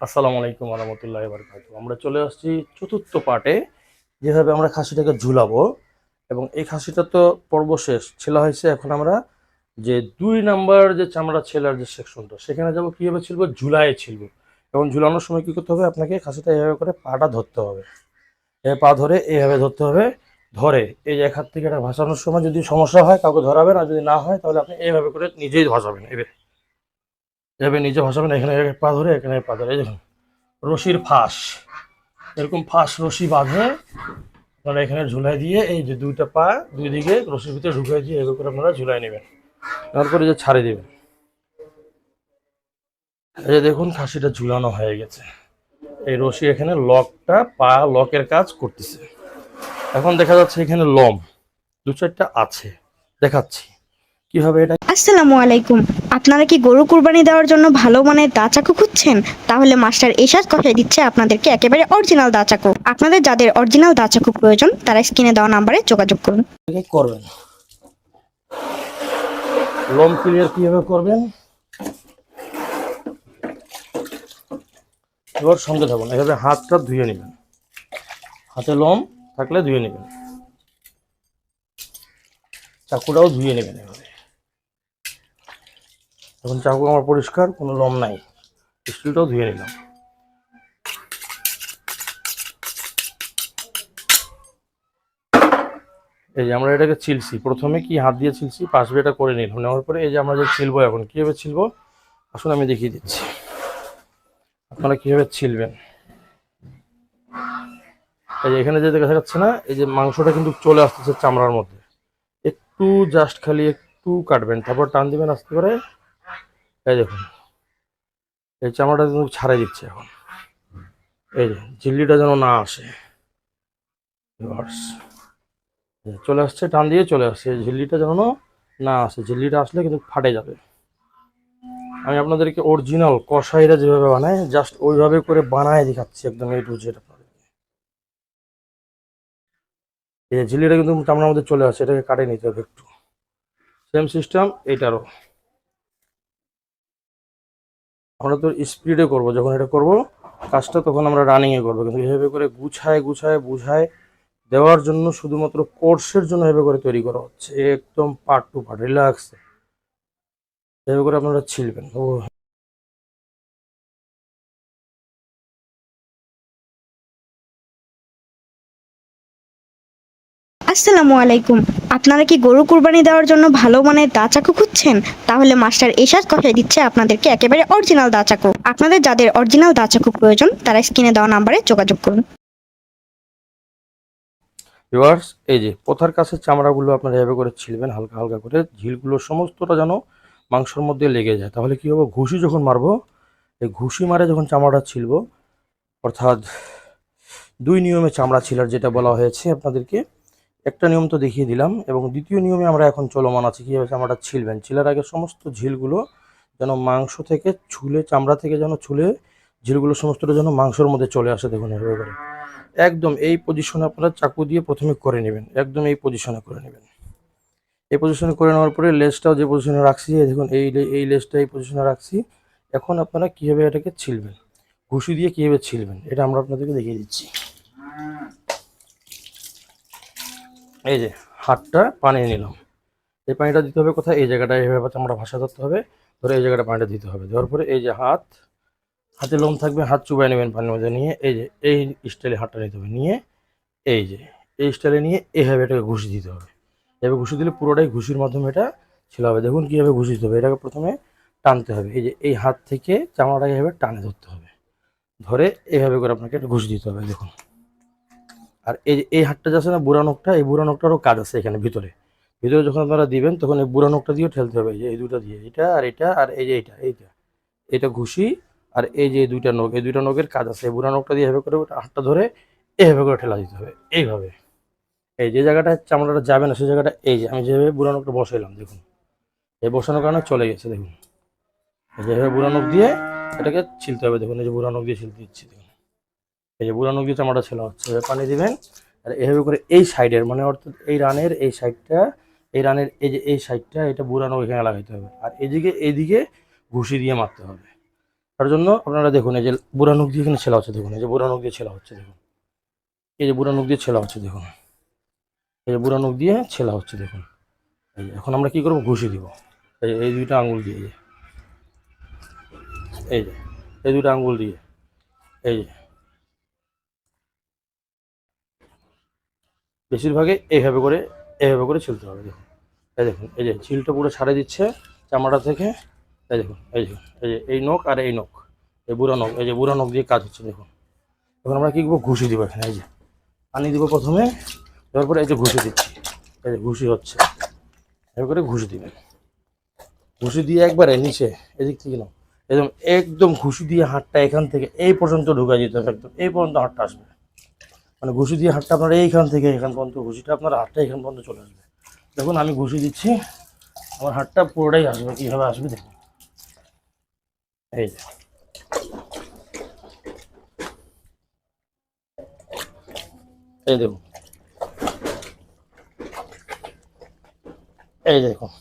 আসসালামু আলাইকুম রহমতুল্লাহ বারকাতুহু। আমরা চলে আসছি চতুর্থ পার্টে, যেভাবে আমরা খাসিটাকে ঝুলাবো। এবং এই খাসিটা তো পর্ব শেষ ছেলা হয়েছে। এখন আমরা যে 2 নাম্বার যে চামড়া ছেলার যে সেকশনটা, সেখানে যাবো। কীভাবে ছিলবো? ঝুলায় ছিলবো। এবং ঝুলানোর সময় কী করতে হবে? আপনাকে খাসিটা এইভাবে করে পাটা ধরতে হবে। পা ধরে এইভাবে ধরতে হবে। ধরে এই যে এক হাত থেকে এটা ভাসানোর সময় যদি সমস্যা হয় কাউকে ধরাবেন, আর যদি না হয় তাহলে আপনি এইভাবে করে নিজেই ভাসাবেন। এভাবে নিজে ভাসাবেন। এখানে পা ধরে, এখানে পা ধরে। এই দেখুন, রশির ফাঁস, এরকম ফাঁস রশি বাঁধে আপনারা এখানে ঝুলাই দিয়ে, এই যে দুইটা পা দুই দিকে রশির ভিতরে ঢুকিয়ে দিয়ে এগুলো করে আপনারা ঝুলাই নেবেন। তারপরে যে ছাড়ে দেবেন। এই যে দেখুন, খাসিটা ঝুলানো হয়ে গেছে। এই রশি এখানে লকটা, পা লকের কাজ করতেছে। এখন দেখা যাচ্ছে এখানে লম 2-4টা আছে, দেখাচ্ছি কিভাবে এটা। আসসালামু আলাইকুম। আপনারা কি গরু কুরবানি দেওয়ার জন্য ভালো মানের দা চাকু খুঁজছেন? তাহলে মাস্টার এশাদ কথাই দিচ্ছে আপনাদেরকে একেবারে অরিজিনাল দা চাকু। আপনাদের যাদের অরিজিনাল দা চাকু প্রয়োজন তারা স্ক্রিনে দেওয়া নাম্বারে যোগাযোগ করুন। করবেন লম ক্লিয়ার কিভাবে করবেন, এবার সঙ্গে থাকুন। এভাবে হাতটা ধুয়ে নেবেন, হাতে লম থাকলে ধুয়ে নেবেন, চাকুটাও ধুয়ে নেবেন। এভাবে এখন চাকু আমার পরিষ্কার, কোনো লম নাই। স্টিলটাও ধুয়ে নিলাম। এই যে আমরা এটাকে ছিলছি, প্রথমে কি হাত দিয়ে ছিলছি, পাশ এটা করে নিলাম। নেওয়ার পরে এই যে আমরা যে ছিলবো, এখন কীভাবে ছিলবো আসলে আমি দেখিয়ে দিচ্ছি আপনারা কীভাবে ছিলবেন। এই যে এখানে যে দেখা যাচ্ছে না, এই যে মাংসটা কিন্তু চলে আসতেছে চামড়ার মধ্যে। একটু জাস্ট খালি একটু কাটবেন, তারপর টান দিবেন আস্তে করে। এই দেখুন, এই চামড়াটা কিন্তু ছাড়াই দিচ্ছে এখন। এই যে ঝিল্লিটা যেন না আসে, চলে আসছে, টান দিয়ে চলে আসছে। ঝিল্লিটা যেন না আসে, ঝিল্লিটা আসলে কিন্তু ফাটে যাবে। আমি আপনাদেরকে অরিজিনাল কসাইরা যেভাবে বানায় জাস্ট ওইভাবে করে বানায় দেখাচ্ছি, একদম এই টু জেড। এই ঝিল্লিটা কিন্তু চামড়ার মধ্যে চলে আসে, এটাকে কাটে নিতে হবে একটু। সেম সিস্টেম এইটারও। আমরা তো স্পিডে করবো, যখন এটা করব কাজটা তখন আমরা রানিংয়ে করবো। কিন্তু এভাবে করে গুছায় গুছায় বুঝায় দেওয়ার জন্য, শুধুমাত্র কোর্সের জন্য এভাবে করে তৈরি করা হচ্ছে। একদম পার্ট টু পার্ট রিল্যাক্স এভাবে করে আপনারা ছিলবেন। ও আসসালামু আলাইকুম। আপনারা কি গরু কুরবানি দেওয়ার জন্য ভালো মানের দা চাকু খুঁজছেন? তাহলে মাস্টার এশাদ কথাই দিচ্ছে আপনাদেরকে একেবারে অরিজিনাল দা চাকু। আপনাদের যাদের অরিজিনাল দা চাকু প্রয়োজন তারা স্ক্রিনে দেওয়া নাম্বারে যোগাযোগ করুন। ভিউয়ার্স, এই যে পথার কাছে চামড়াগুলো আপনারা এভাবে করে ছিলবেন, হালকা হালকা করে। ঝিলগুলো সমস্তটা যেন মাংসের মধ্যে লেগে যায়। তাহলে কি হবে? ঘুষি যখন মারবো, এই ঘুষি মারে যখন চামড়াটা ছিলবো, অর্থাৎ 2 নিয়মে চামড়া ছিলার যেটা বলা হয়েছে আপনাদেরকে, একটা নিয়ম তো দেখিয়ে দিলাম, এবং দ্বিতীয় নিয়মে আমরা এখন চলমান আছি কীভাবে চামড়াটা ছিলবেন। ছিলার আগে সমস্ত ঝিলগুলো যেন মাংস থেকে ছুলে, চামড়া থেকে যেন ছুলে ঝিলগুলো সমস্তটা যেন মাংসের মধ্যে চলে আসে। দেখুন এভাবে করে একদম এই পজিশনে আপনারা চাকু দিয়ে প্রথমে করে নেবেন, একদম এই পজিশনে করে নেবেন। এই পজিশনে করে নেওয়ার পরে লেজটাও যে পজিশনে রাখছি, দেখুন এই লেজটা এই পজিশনে রাখছি। এখন আপনারা কীভাবে এটাকে ছিলবেন, ঘুষি দিয়ে কীভাবে ছিলবেন, এটা আমরা আপনাদেরকে দেখিয়ে দিচ্ছি। এই যে হাতটা পানি নিলাম, এই পানিটা দিতে হবে কোথায়? এই জায়গাটায় এভাবে আমরা ভাষা ধরতে হবে, ধরে এই জায়গাটা পানিটা দিতে হবে। দেওয়ার পরে এই যে হাতে লোম থাকবে, হাত চুবাই নেবেন পানির মধ্যে নিয়ে। এই যে এই স্টাইলে হাতটা নিতে হবে, নিয়ে এই যে এই স্টাইলে নিয়ে এভাবে এটাকে ঘুষি দিতে হবে। এভাবে ঘুষি দিলে পুরোটাই ঘুষির মাধ্যমে এটা ছিল হবে। দেখুন কীভাবে ঘুষি দিতে হবে। এটাকে প্রথমে টানতে হবে, এই যে এই হাত থেকে চামড়াটাকে এভাবে টানে ধরতে হবে, ধরে এভাবে করে আপনাকে এটা ঘুষি দিতে হবে। দেখুন, আর এই যে এই হাতটা যাচ্ছে না, বুড়া নখটা, এই বুড়া নখটারও কাজ আছে এখানে ভিতরে। ভিতরে যখন আপনারা দিবেন তখন এই বুড়া নখটা দিয়েও ঠেলতে হবে। এই যে এই দুটা দিয়ে, এটা আর এটা, আর এই যে এটা ঘুষি। আর এই যে এই দুইটা নখ, এই দুইটা নখের কাজ আছে। এই বুড়া নখটা দিয়ে এভাবে করে হাতটা ধরে এভাবে করে ঠেলা দিতে হবে। এইভাবে এই যে জায়গাটা চামড়াটা যাবে না সেই জায়গাটা, এই যে আমি যেভাবে বুড়া নখটা বসাইলাম, দেখুন এই বসানোর কারণে চলে গেছে। দেখুন এই যে এভাবে বুড়া নখ দিয়ে এটাকে ছিলতে হবে। দেখুন এই যে বুড়া নখ দিয়ে ছিলতে দিচ্ছি। দেখুন এই যে বুড়া নখ দিয়ে চামড়াটা ছেলা হচ্ছে। পানি দিবেন, আর এভাবে করে এই সাইডের, মানে অর্থাৎ এই রানের এই সাইডটা, এই রানের এই যে এই সাইডটা, এটা বুড়া নখ এখানে লাগাইতে হবে। আর এইদিকে ঘুষি দিয়ে মারতে হবে। তার জন্য আপনারা দেখুন এই যে বুড়া নখ দিয়ে এখানে ছেলা হচ্ছে, দেখুন এই যে বুড়া নখ দিয়ে ছেলা হচ্ছে, দেখুন এই যে বুড়া নখ দিয়ে ছেলা হচ্ছে, দেখুন এই যে বুড়া নখ দিয়ে ছেলা হচ্ছে, দেখুন। এই যে এখন আমরা কি করবো, ঘুষি দিব এই দুইটা আঙুল দিয়ে, এই যে এই দুইটা আঙুল দিয়ে, এই যে বেশিরভাগে এইভাবে করে ছিলতে হবে, দেখুন এই দেখুন এই যে ছিলটা পুরো ছাড়ে দিচ্ছে চামড়া থেকে। এই দেখুন এই যে এই নখ আর এই নখ, এই বুড়া নখ, এই যে বুড়া নখ দিয়ে কাজ হচ্ছে, দেখুন। এখন আমরা কি করবো, ঘুষি দিব এখানে, এই যে পানি দিব প্রথমে, দেওয়ার পরে এই যে ঘুষি দিচ্ছি, এই যে ঘুষি হচ্ছে, এভাবে করে ঘুষি দিবেন। ঘুষি দিয়ে একবারে নিচে এদিক থেকে নাও, একদম একদম ঘুষি দিয়ে হাতটা এখান থেকে এই পর্যন্ত ঢুকাই দিতে হবে, একদম এই পর্যন্ত হাতটা আসবে, মানে ঘুষি দিয়ে হাতটা আপনার এইখান থেকে এখান পর্যন্ত, ঘুষিটা আপনার হাতটা এখান পর্যন্ত চলে আসবে। দেখুন আমি ঘুষি দিচ্ছি, আমার হাতটা পুরোটাই আসবে, কীভাবে আসবে দেখুন, এই যে এই দেখুন, এই দেখুন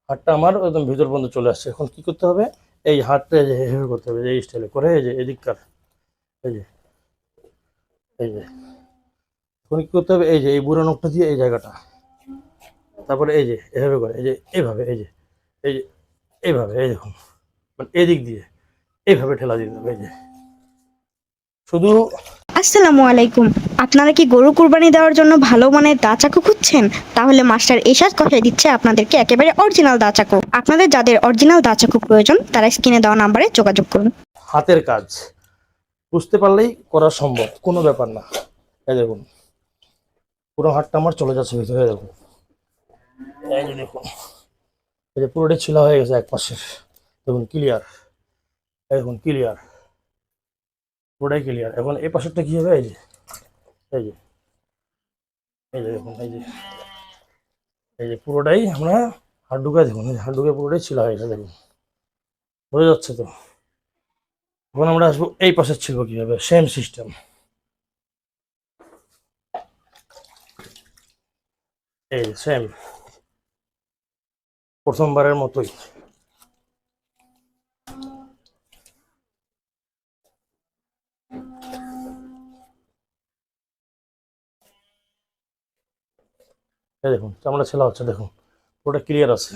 হাতটা আমার একদম ভিতর পর্যন্ত চলে আসছে। এখন কি করতে হবে, এই হাতটা এই যে এভাবে করতে হবে, এই স্টাইলে করে, এই যে এদিককার, এই যে এই যে এখন কি করতে হবে, এই যে এই বুড়ো নখটা দিয়ে এই জায়গাটা, তারপরে এই যে এভাবে করে, এই যে এইভাবে, এই যে এই যে এইভাবে, এই দেখুন মানে এদিক দিয়ে এইভাবে ঠেলা দিতে হবে, এই যে শুধু। আসসালামু আলাইকুম। আপনারা কি গরু কুরবানি দেওয়ার জন্য ভালো মানের দা চাকু খুঁজছেন? তাহলে মাস্টার এশাদ কষাই দিচ্ছে আপনাদেরকে একেবারে অরিজিনাল দা চাকু। আপনাদের যাদের অরিজিনাল দা চাকু প্রয়োজন তারা স্ক্রিনে দেওয়া নাম্বারে যোগাযোগ করুন। হাতের কাজ বুঝতে পারলেই করা সম্ভব, কোনো ব্যাপার না। এই দেখুন পুরো হাতটা আমার চলে যাচ্ছে ভিতরে, দেখুন এই যে দেখুন, এই যে পুরোটাই ছিলা হয়ে গেছে এক পাশের, দেখুন ক্লিয়ার, দেখুন ক্লিয়ার, পুরোটাই ক্লিয়ার। এখন এই পাশেরটা কি হবে, এই যে এই যে এই যে দেখুন, এই যে পুরোটাই আমরা হাত ঢুকায়, দেখুন হাত ঢুকে পুরোটাই ছিলা হয়ে গেছে, দেখুন বোঝা যাচ্ছে তো। এখন আমরা আসবো এই পাশের ছিল কিভাবে, সেম সিস্টেম, এই যে সেম প্রথমবারের মতোই। এই দেখুন চামড়া ছেলা হচ্ছে, দেখুন পুরোটা ক্লিয়ার আছে।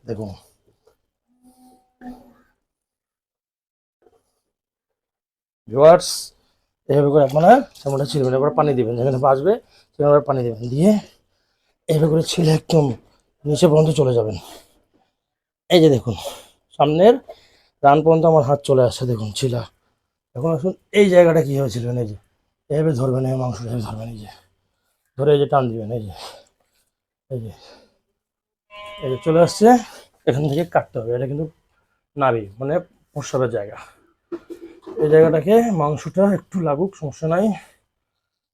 দেখুন ভিউয়ার্স, এইভাবে করে আপনারা চামড়া ছিলবেন, এবার পানি দিবেন, যেখানে বাঁচবে সেখানে পানি দিবেন, দিয়ে এইভাবে করে ছিলে একদম নিচে পর্যন্ত চলে যাবেন। এই যে দেখুন সামনের রান পর্যন্ত আমার হাত চলে আসছে, দেখুন ছিলা। এখন আসুন এই জায়গাটা কী হয়েছিলেন, এই যে এইভাবে ধরবেন, এই মাংসটা এইভাবে ধরবেন, এই যে ধরে এই যে টান দিবেন, এই যে এই যে এই যে চলে আসছে, এখান থেকে কাটতে হবে। এটা কিন্তু নাভি মানে প্রস্রাবের জায়গা, এই জায়গাটাকে মাংসটা একটু লাগুক, সমস্যা নাই,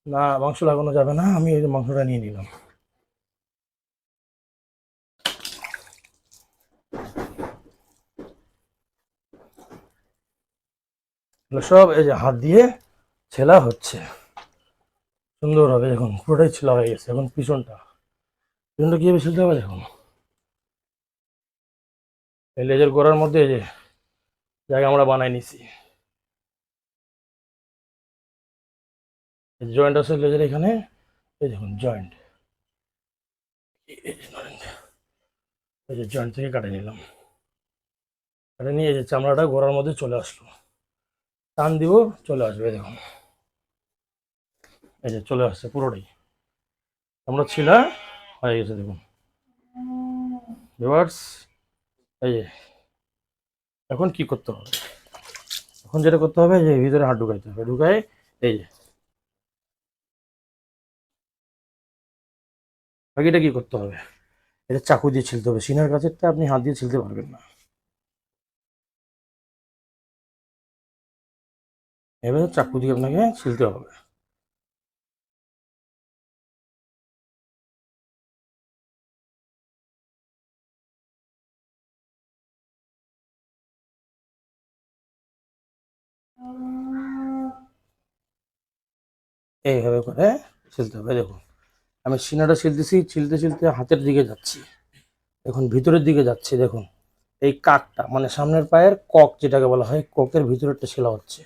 না মাংস লাগানো যাবে না। আমি এই যে মাংসটা নিয়ে নিলাম, এগুলো সব এই যে হাত দিয়ে ছেলা হচ্ছে সুন্দরভাবে, দেখুন পুরোটাই ছেলা হয়ে গেছে। এখন পিছনটা কীভাবে ছিলতে হবে, দেখুন এই লেজের গোড়ার মধ্যে এই যে জায়গা আমরা বানাই নিছি, জয়েন্ট আছে লেজের এখানে, এই দেখুন জয়েন্ট, এই যে জয়েন্ট থেকে কাটে নিলাম, কাটে নিয়ে এই যে চামড়াটা গোড়ার মধ্যে চলে আসলো, টান দিব চলে আসবে, দেখুন এই যে চলে আসছে পুরোটাই, আমরা ছিলা হয়ে গেছে, দেখুন ভিউয়ার্স। এই যে এখন কি করতে হবে, এখন যেটা করতে হবে যে ভিতরে হাত ঢুকাইতে হবে, ঢুকায় এই যে বাকিটা কি করতে হবে, এটা চাকু দিয়ে ছিলতে হবে, সিনার কাছেরটা আপনি হাত দিয়ে ছিলতে পারবেন না, এবার চাকু দিয়ে আপনাকে ছিলতে হবে। এইভাবে করে ছিলতে হবে। দেখুন আমি সিনাটা ছিলতেছি, ছিলতে ছিলতে হাতের দিকে যাচ্ছি, এখন ভিতরের দিকে যাচ্ছি। দেখুন এই কাকটা মানে সামনের পায়ের কক যেটাকে বলা হয়, কোকের ভিতরেরটা ছেলা হচ্ছে,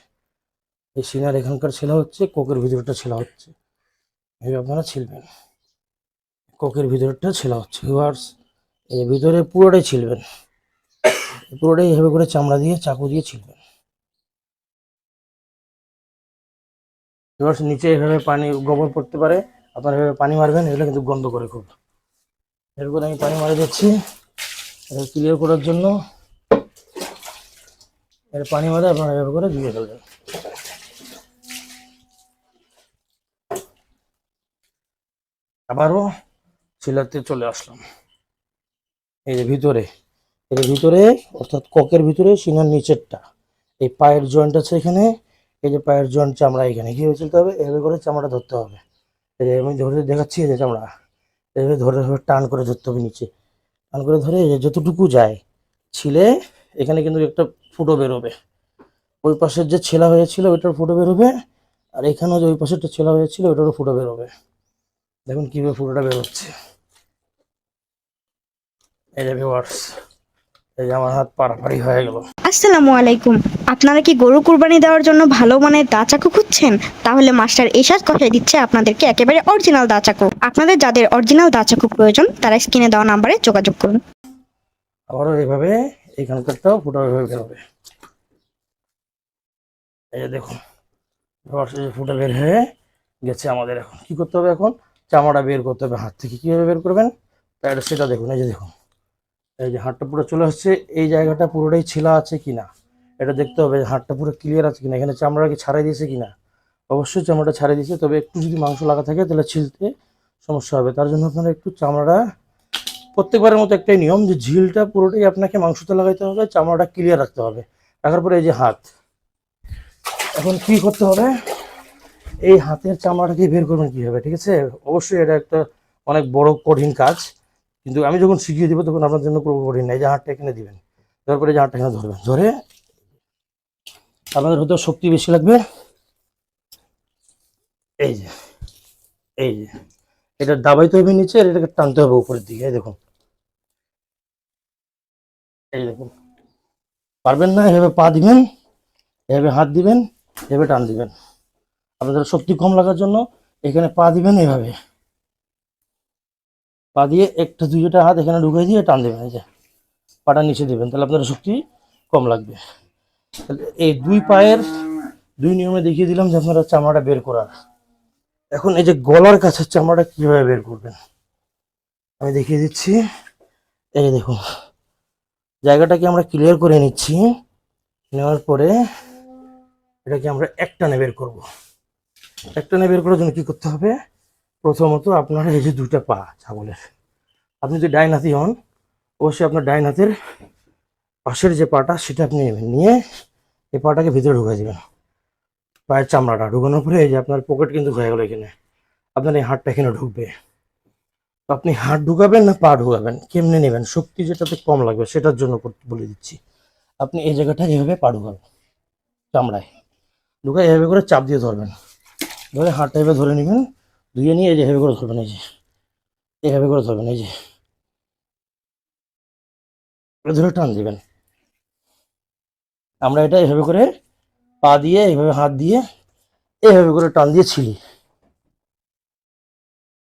এই সিনার এখানকার ছেলা হচ্ছে, কোকের ভিতরেরটা ছেলা হচ্ছে। এই আপনারা ছিলবেন, কোকের ভিতরেরটা ছেলা হচ্ছে ভিউয়ার্স, এই ভিতরে পুরোটাই ছিলবেন, পুরোটাই এভাবে করে চামড়া দিয়ে চাকু দিয়ে ছিলবেন। ভিউয়ার্স নিচে এভাবে পানি গোবর পড়তে পারে, আপনারা এভাবে পানি মারবেন, এগুলো কিন্তু গন্ধ করে খুব। এরপর আমি পানি মারা যাচ্ছি ক্লিয়ার করার জন্য। এর পানি মারে আপনারা এভাবে করে ধুয়ে ফেলবেন। আবারও ছিলাতে চলে আসলাম। এই যে ভিতরে, এর ভিতরে অর্থাৎ কোকের ভিতরে সিনার নিচেরটা, এই পায়ের জয়েন্ট আছে এখানে, এই যে পায়ের জয়েন্ট চামড়া এখানে কীভাবে চলতে হবে, এভাবে করে চামড়াটা ধরতে হবে। এই যে আমি ধরে দেখাচ্ছি, এই যে চামড়া এভাবে ধরে টান করে ধরতে হবে নিচে, টান করে ধরে এই যে যতটুকু যায় ছিলে, এখানে কিন্তু একটা ফুটো বেরোবে, ওই পাশের যে ছেলা হয়েছিল ওইটার ফুটো বেরোবে, আর এখানেও যে ওই পাশেরটা ছেলা হয়েছিল ওইটারও ফুটো বেরোবে। দেখুন কীভাবে ফুটোটা বেরোচ্ছে। এই যে ভিউয়ার্স, এই যে আমার হাত পাড়াপাড়ি হয়ে গেল। আসসালামু আলাইকুম। আপনারা কি গরু কুরবানি দেওয়ার জন্য ভালো মানের দা চাকু খুঁজছেন? তাহলে মাস্টার এশাদ কষাই দিচ্ছে আপনাদেরকে একেবারে অরিজিনাল দা চাকু। আপনাদের যাদের অরিজিনাল দা চাকু প্রয়োজন তারা স্ক্রিনে দেওয়া নাম্বারে যোগাযোগ করুন। আবারও এইভাবে এইখানকারটাও ফুটো এভাবে বেরোবে। এই যে দেখুন ভিউয়ার্স, এই যে ফুটো বের হয়ে গেছে। আমাদের এখন কি করতে হবে, এখন চামড়া বের করতে হবে হাত থেকে। কীভাবে বের করবেন সেটা দেখুন। এই যে দেখুন, এই যে হাড়টা পুরো চলে আসছে, এই জায়গাটা পুরোটাই ছিলা আছে কিনা এটা দেখতে হবে, হাড়টা পুরো ক্লিয়ার আছে কিনা, এখানে চামড়া কি ছাড়াই দিয়েছে কিনা। অবশ্যই চামড়াটা ছাড়াই দিয়েছে, তবে একটু যদি মাংস লাগা থাকে তাহলে ছিলতে সমস্যা হবে। তার জন্য আপনারা একটু চামড়াটা, প্রত্যেকবারের মতো একটাই নিয়ম যে ঝিলটা পুরোটাই আপনাকে মাংসতে লাগাইতে হবে, চামড়াটা ক্লিয়ার রাখতে হবে। রাখার পরে এই যে হাত, এখন কি করতে হবে, এই হাতের চামড়াটাকে বের করবেন কীভাবে, ঠিক আছে। অবশ্যই এটা একটা অনেক বড় কঠিন কাজ, কিন্তু আমি যখন শিখিয়ে দিব তখন আপনার জন্য পুরো কঠিন না। এই যে হাতটা এখানে দিবেন, তারপরে এই যে হাতটা এখানে ধরবেন, ধরে আপনাদের হয়তো শক্তি বেশি লাগবে। এই যে এই যে এটা দাবাইতে হবে নিচে, আর এটাকে টানতে হবে উপরের দিকে। এই দেখুন, এই দেখুন, পারবেন না এভাবে পা দিবেন, এভাবে হাত দিবেন, এভাবে টান দিবেন। আপনাদের শক্তি কম লাগার জন্য এখানে পা দিবেন, এভাবে পা দিয়ে একটা দুইটা হাত এখানে ঢুকিয়ে দিয়ে টান দেবেন। এই যে পাটা নিচে দিবেন, তাহলে আপনাদের শক্তি কম লাগবে। তাহলে এই দুই পায়ের দুই নিয়মে দেখিয়ে দিলাম যে আপনারা চামড়াটা বের করার। এখন এই যে গলার কাছের চামড়াটা কিভাবে বের করবেন আমি দেখিয়ে দিচ্ছি। এই যে দেখুন, জায়গাটাকে আমরা ক্লিয়ার করে নিচ্ছি, নেওয়ার পরে এটাকে আমরা একটানে বের করব। একটানে বের করার জন্য কি করতে হবে, প্রথমত আপনার এই যে দুইটা পা ছাগলের, আপনি যদি ডাইন হাতি হন অবশ্যই আপনার ডাইন হাতের পাশের যে পাটা সেটা আপনি নেবেন, নিয়ে এই পাটাকে ভিতরে ঢুকে দেবেন, পায়ের চামড়াটা ঢুকানোর পরে এই যে আপনার পকেট কিন্তু হয়ে গেল, এখানে আপনার এই হাতটা এখানে ঢুকবে। তো আপনি হাত ঢুকাবেন না পা ঢুকাবেন, কেমনে নেবেন, শক্তি যেটাতে কম লাগবে সেটার জন্য বলে দিচ্ছি। আপনি এই জায়গাটা এইভাবে পা ঢুকাবেন, চামড়ায় ঢুকায় এভাবে করে চাপ দিয়ে ধরবেন, ধরে হাতটা এভাবে ধরে নেবেন, ধুয়ে নিয়ে এই যে এভাবে করে ধরবেন, এই যে এইভাবে করে ধরবেন, এই যে ধরে টান দিবেন। আমরা এটা এভাবে করে পা দিয়ে এইভাবে হাত দিয়ে এইভাবে করে টান দিয়ে ছিলি।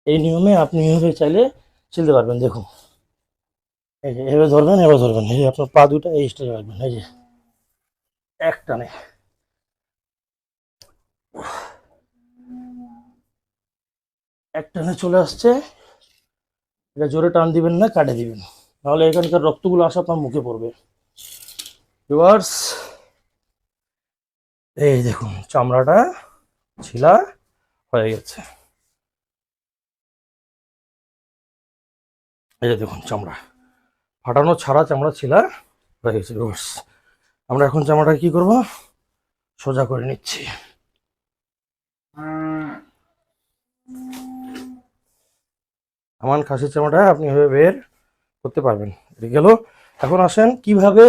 এই নিয়মে আপনি এইভাবে চাইলে ছিলতে পারবেন। দেখুন এই যে এভাবে ধরবেন, এভাবে ধরবেন, এই যে আপনার পা দুটা এই স্টাইলে রাখবেন, এই যে এক টানে এক টানে চলে আসছে। এটা জোরে টান দিবেন না, কাটে দিবেন, নাহলে এখানকার রক্তগুলো আসা আপনার মুখে পড়বে। ভিউয়ার্স এই দেখুন চামড়াটা ছিলা হয়ে গেছে। এই যে দেখুন চামড়া ফাটানো ছাড়া চামড়া ছিলা হয়ে গেছে। ভিউয়ার্স আমরা এখন চামড়াটা কি করব, সোজা করে নিচ্ছি। আমার খাসির চামড়াটা আপনি এভাবে বের করতে পারবেন। এটা গেল। এখন আসেন কিভাবে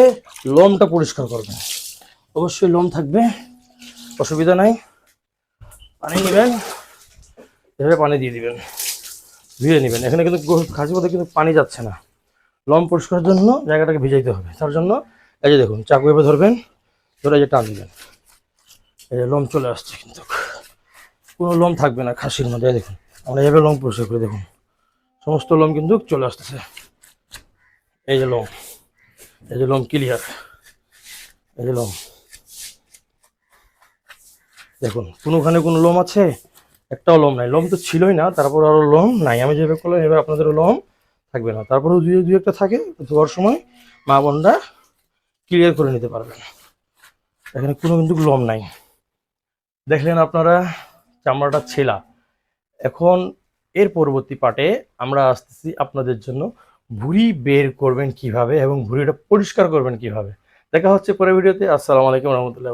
লোমটা পরিষ্কার করবেন। অবশ্যই লোম থাকবে, অসুবিধা নাই। পানি নেবেন, এভাবে পানি দিয়ে দিবেন, ধুয়ে নেবেন। এখানে কিন্তু খাসির মধ্যে কিন্তু পানি যাচ্ছে না, লোম পরিষ্কারের জন্য জায়গাটাকে ভিজাইতে হবে। তার জন্য এই যে দেখুন, চাকু এভাবে ধরবেন, ধরে এই যে টান দিবেন, এই যে লোম চলে আসছে, কিন্তু কোনো লোম থাকবে না খাসির মধ্যে। এই দেখুন আমরা এভাবে লোম পরিষ্কার করে দেখুন, সমস্ত লোম কিন্তু চলে আসতেছে। এই যে লোম, এই যে লোম ক্লিয়ার, এই যে লোম দেখুন, কোনোখানে কোনো লোম আছে? একটাও লোম নাই। লোম তো ছিলই না, তারপর আরও লোম নাই। আমি যেভাবে করলাম এবার আপনাদেরও লোম থাকবে না, তারপরেও দুই একটা থাকে, ধোয়ার সময় মা বোনরা ক্লিয়ার করে নিতে পারবেন। এখানে কোনো কিন্তু লোম নাই। দেখলেন আপনারা চামড়াটা ছেলা। এখন এর পরবর্তী পার্টে আমরা আসতেছি আপনাদের জন্য ভুঁড়ি বের করবেন কিভাবে এবং ভুঁড়িটা পরিষ্কার করবেন কিভাবে। দেখা হচ্ছে পরের ভিডিওতে। আসসালামু আলাইকুম রহমতুল্লাহ।